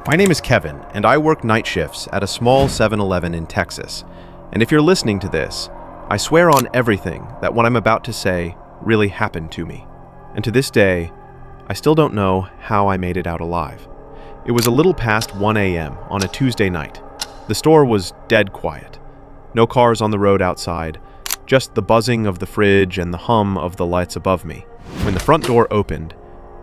My name is Kevin, and I work night shifts at a small 7-Eleven in Texas. And if you're listening to this, I swear on everything that what I'm about to say really happened to me. And to this day, I still don't know how I made it out alive. It was a little past 1 a.m. on a Tuesday night. The store was dead quiet. No cars on the road outside, just the buzzing of the fridge and the hum of the lights above me, when the front door opened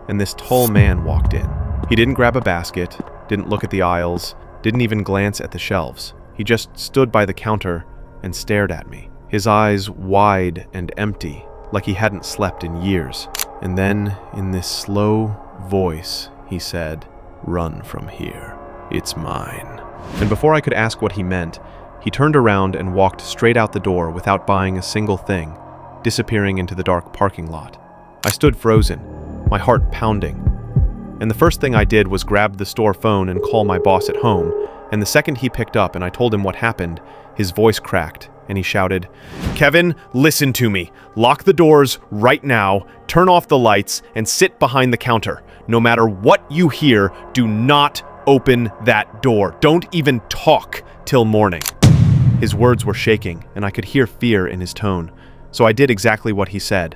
and this tall man walked in. He didn't grab a basket, didn't look at the aisles, didn't even glance at the shelves. He just stood by the counter and stared at me, his eyes wide and empty, like he hadn't slept in years. And then, in this slow voice, he said, "Run from here. It's mine." And before I could ask what he meant, he turned around and walked straight out the door without buying a single thing, disappearing into the dark parking lot. I stood frozen, my heart pounding. And the first thing I did was grab the store phone and call my boss at home, and the second he picked up and I told him what happened, his voice cracked, and he shouted, "Kevin, listen to me. Lock the doors right now, turn off the lights, and sit behind the counter. No matter what you hear, do not open that door. Don't even talk till morning." His words were shaking, and I could hear fear in his tone, so I did exactly what he said.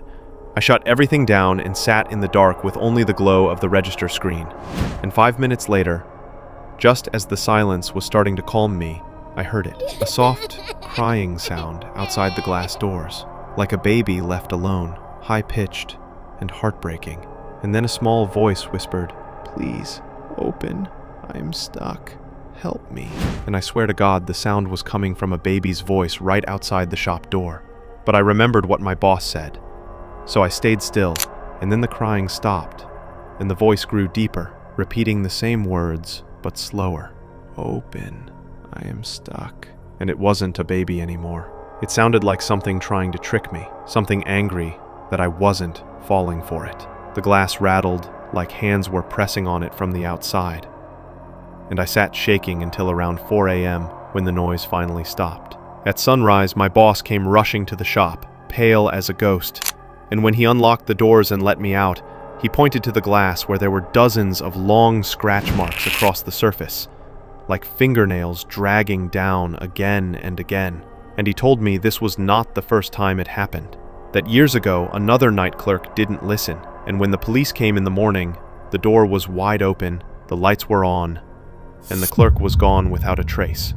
I shut everything down and sat in the dark with only the glow of the register screen. And 5 minutes later, just as the silence was starting to calm me, I heard it. A soft, crying sound outside the glass doors, like a baby left alone, high-pitched and heartbreaking. And then a small voice whispered, "Please, open. I'm stuck. Help me." And I swear to God, the sound was coming from a baby's voice right outside the shop door. But I remembered what my boss said. So I stayed still, and then the crying stopped, and the voice grew deeper, repeating the same words, but slower. "Open. I am stuck." And it wasn't a baby anymore. It sounded like something trying to trick me, something angry that I wasn't falling for it. The glass rattled like hands were pressing on it from the outside. And I sat shaking until around 4 a.m. when the noise finally stopped. At sunrise, my boss came rushing to the shop, pale as a ghost. And when he unlocked the doors and let me out, he pointed to the glass where there were dozens of long scratch marks across the surface, like fingernails dragging down again and again. And he told me this was not the first time it happened, that years ago another night clerk didn't listen, and when the police came in the morning, the door was wide open, the lights were on, and the clerk was gone without a trace.